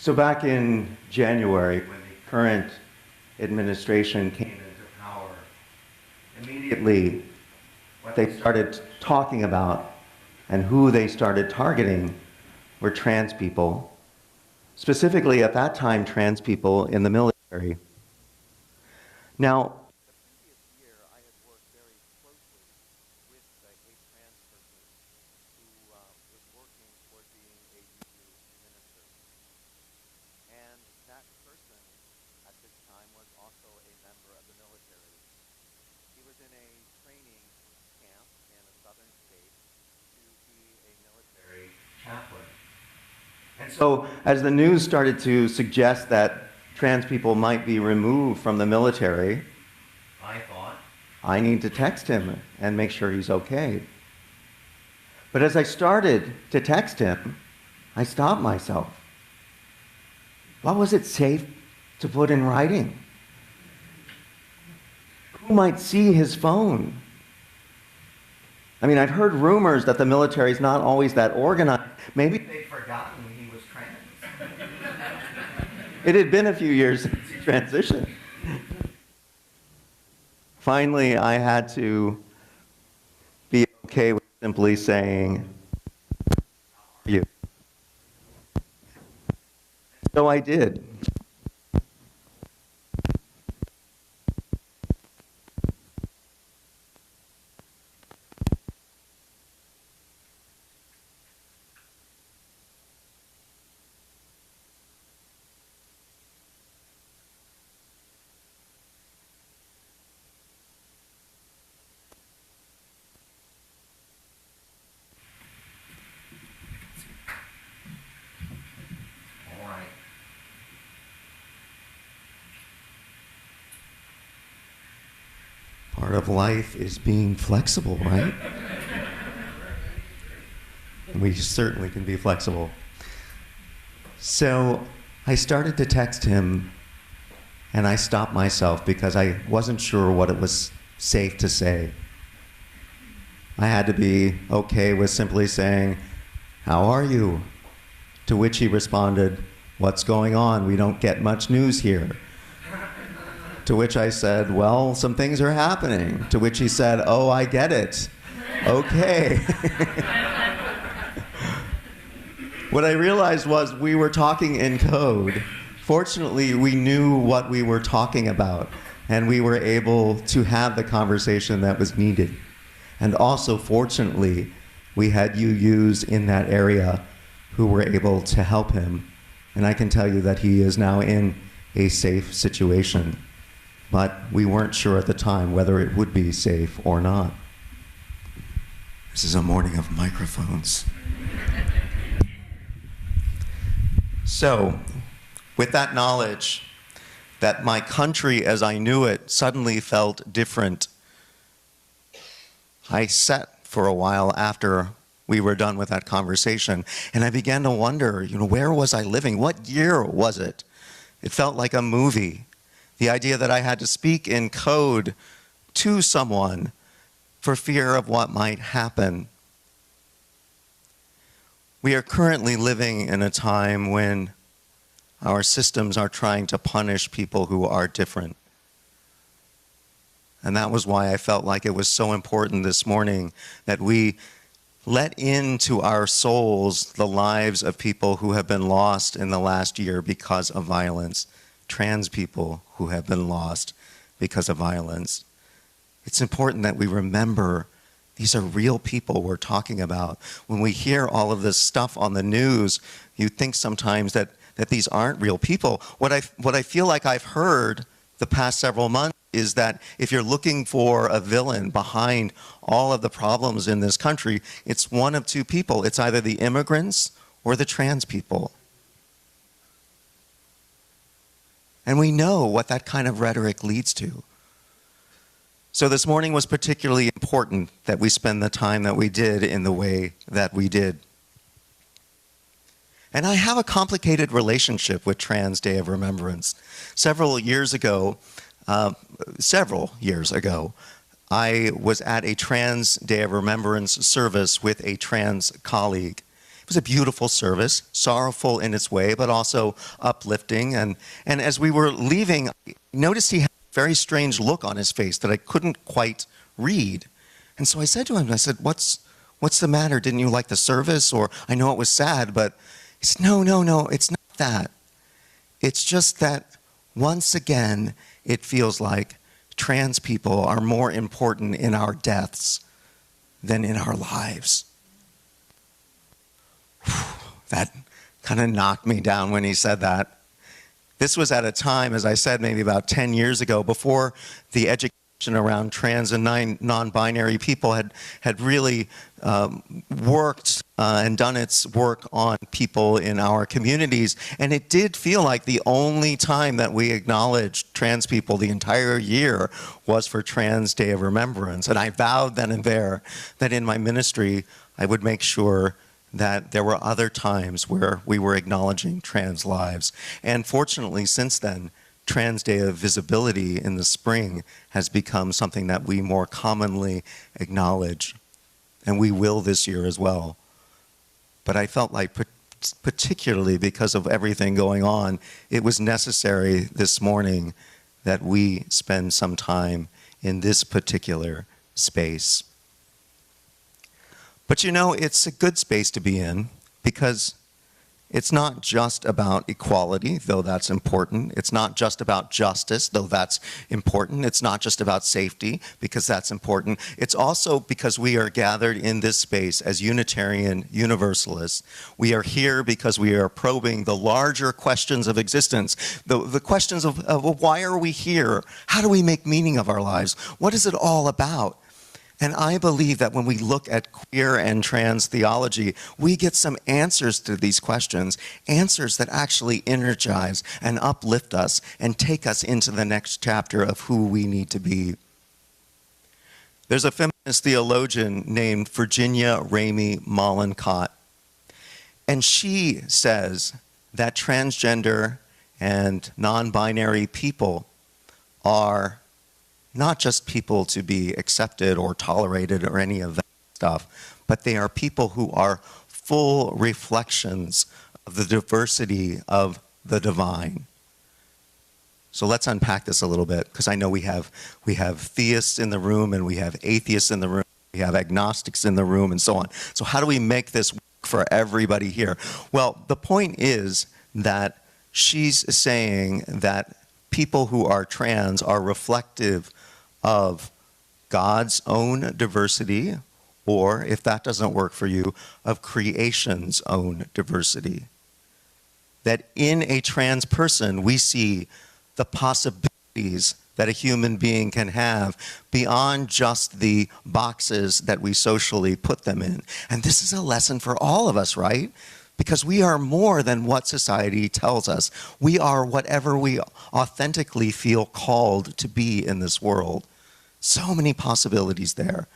So back in January, when the current administration came into power, immediately what they started talking about and who they started targeting were trans people, specifically at that time trans people in the military. Now, so as the news started to suggest that trans people might be removed from the military, I thought, I need to text him and make sure he's okay. But as I started to text him, I stopped myself. What was it safe to put in writing? Who might see his phone? I mean, I've heard rumors that the military is not always that organized. Maybe they'd forgotten he was trans. It had been a few years since he transitioned. Finally, I had to be okay with simply saying, "How are you?" So I did. Part of life is being flexible, right? We certainly can be flexible. So I started to text him, and I stopped myself because I wasn't sure what it was safe to say. I had to be okay with simply saying, "How are you?" To which he responded, "What's going on? We don't get much news here." To which I said, "Well, some things are happening." To which he said, "Oh, I get it. Okay." What I realized was we were talking in code. Fortunately, we knew what we were talking about, and we were able to have the conversation that was needed. And also, fortunately, we had UUs in that area who were able to help him. And I can tell you that he is now in a safe situation. But we weren't sure at the time whether it would be safe or not. This is a morning of microphones. So, with that knowledge that my country as I knew it suddenly felt different, I sat for a while after we were done with that conversation, and I began to wonder, where was I living? What year was it? It felt like a movie. The idea that I had to speak in code to someone for fear of what might happen. We are currently living in a time when our systems are trying to punish people who are different. And that was why I felt like it was so important this morning that we let into our souls the lives of people who have been lost in the last year because of violence. Trans people who have been lost because of violence. It's important that we remember these are real people we're talking about. When we hear all of this stuff on the news, you think sometimes that these aren't real people. What I feel like I've heard the past several months is that if you're looking for a villain behind all of the problems in this country, it's one of two people. It's either the immigrants or the trans people. And we know what that kind of rhetoric leads to. So this morning was particularly important that we spend the time that we did in the way that we did. And I have a complicated relationship with Trans Day of Remembrance. Several years ago, I was at a Trans Day of Remembrance service with a trans colleague. It was a beautiful service, sorrowful in its way, but also uplifting. And as we were leaving, I noticed he had a very strange look on his face that I couldn't quite read. And so I said to him, I said, what's the matter? Didn't you like the service? Or I know it was sad, but he said, no, it's not that. It's just that once again, it feels like trans people are more important in our deaths than in our lives. That kind of knocked me down when he said that. This was at a time, as I said, maybe about 10 years ago, before the education around trans and non-binary people had really worked and done its work on people in our communities. And it did feel like the only time that we acknowledged trans people the entire year was for Trans Day of Remembrance. And I vowed then and there that in my ministry, I would make sure that there were other times where we were acknowledging trans lives. And fortunately, since then, Trans Day of Visibility in the spring has become something that we more commonly acknowledge, and we will this year as well. But I felt like, particularly because of everything going on, it was necessary this morning that we spend some time in this particular space. But you know, it's a good space to be in, because it's not just about equality, though that's important. It's not just about justice, though that's important. It's not just about safety, because that's important. It's also because we are gathered in this space as Unitarian Universalists. We are here because we are probing the larger questions of existence, the questions of why are we here? How do we make meaning of our lives? What is it all about? And I believe that when we look at queer and trans theology, we get some answers to these questions, answers that actually energize and uplift us and take us into the next chapter of who we need to be. There's a feminist theologian named Virginia Ramey Mollenkott, and she says that transgender and non-binary people are not just people to be accepted or tolerated or any of that stuff, but they are people who are full reflections of the diversity of the divine. So let's unpack this a little bit, because I know we have theists in the room, and we have atheists in the room, we have agnostics in the room, and so on. So how do we make this work for everybody here? Well, the point is that she's saying that people who are trans are reflective of God's own diversity, or, if that doesn't work for you, of creation's own diversity. That in a trans person, we see the possibilities that a human being can have beyond just the boxes that we socially put them in. And this is a lesson for all of us, right? Because we are more than what society tells us. We are whatever we authentically feel called to be in this world. So many possibilities there.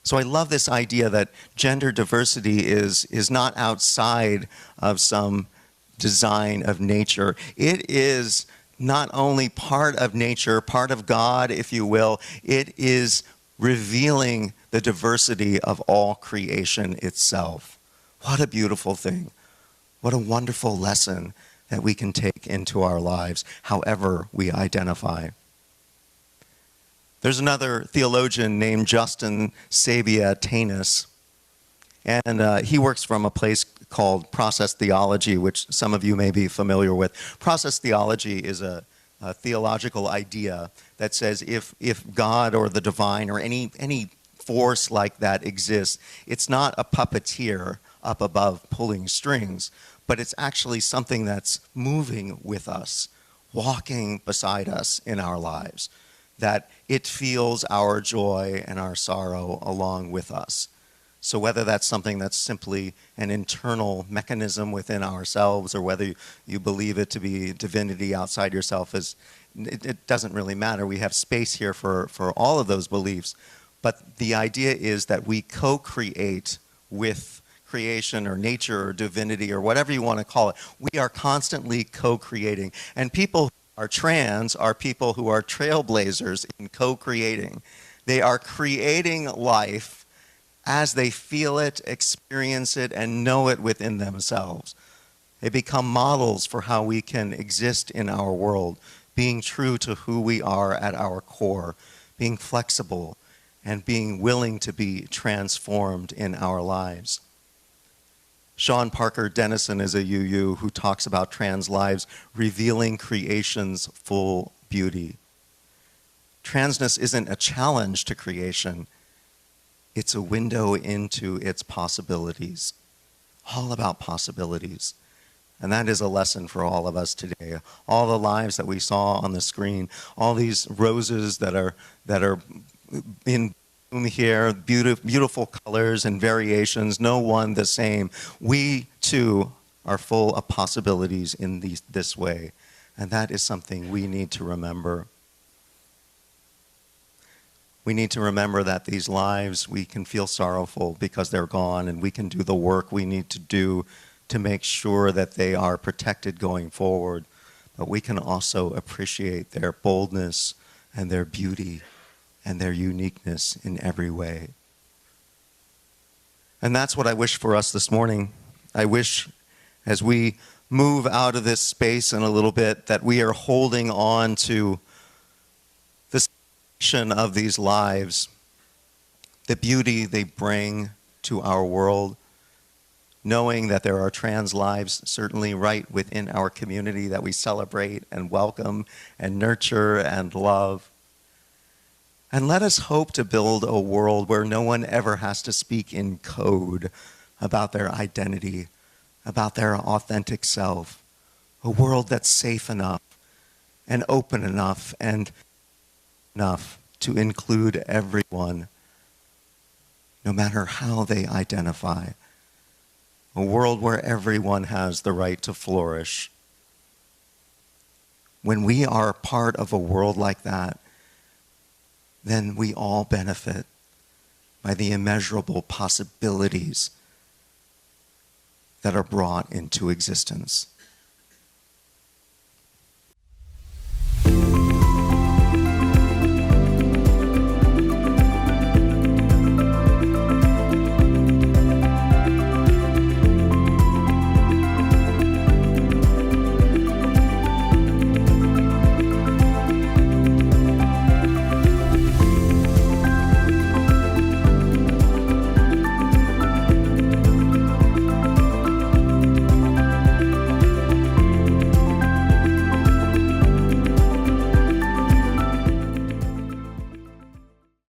So I love this idea that gender diversity is not outside of some design of nature. It is not only part of nature, part of God, if you will, it is revealing the diversity of all creation itself. What a beautiful thing. What a wonderful lesson that we can take into our lives, however we identify. There's another theologian named Justin Sabia-Tanis, and he works from a place called process theology, which some of you may be familiar with. Process theology is a theological idea that says if God or the divine or any force like that exists, it's not a puppeteer up above pulling strings, but it's actually something that's moving with us, walking beside us in our lives, that it feels our joy and our sorrow along with us. So whether that's something that's simply an internal mechanism within ourselves, or whether you believe it to be divinity outside yourself, it doesn't really matter. We have space here for all of those beliefs. But the idea is that we co-create with creation or nature or divinity or whatever you want to call it. We are constantly co-creating. And people who are trans are people who are trailblazers in co-creating. They are creating life as they feel it, experience it, and know it within themselves. They become models for how we can exist in our world, being true to who we are at our core, being flexible, and being willing to be transformed in our lives. Sean Parker Dennison is a UU who talks about trans lives revealing creation's full beauty. Transness isn't a challenge to creation. It's a window into its possibilities. All about possibilities. And that is a lesson for all of us today. All the lives that we saw on the screen, all these roses that are in bloom here, beautiful colors and variations, no one the same. We too are full of possibilities in this way. And that is something we need to remember. We need to remember that these lives, we can feel sorrowful because they're gone, and we can do the work we need to do to make sure that they are protected going forward. But we can also appreciate their boldness and their beauty and their uniqueness in every way. And that's what I wish for us this morning. I wish, as we move out of this space in a little bit, that we are holding on to the celebration of these lives, the beauty they bring to our world, knowing that there are trans lives certainly right within our community that we celebrate and welcome and nurture and love. And let us hope to build a world where no one ever has to speak in code about their identity, about their authentic self. A world that's safe enough and open enough and enough to include everyone, no matter how they identify. A world where everyone has the right to flourish. When we are part of a world like that, then we all benefit by the immeasurable possibilities that are brought into existence.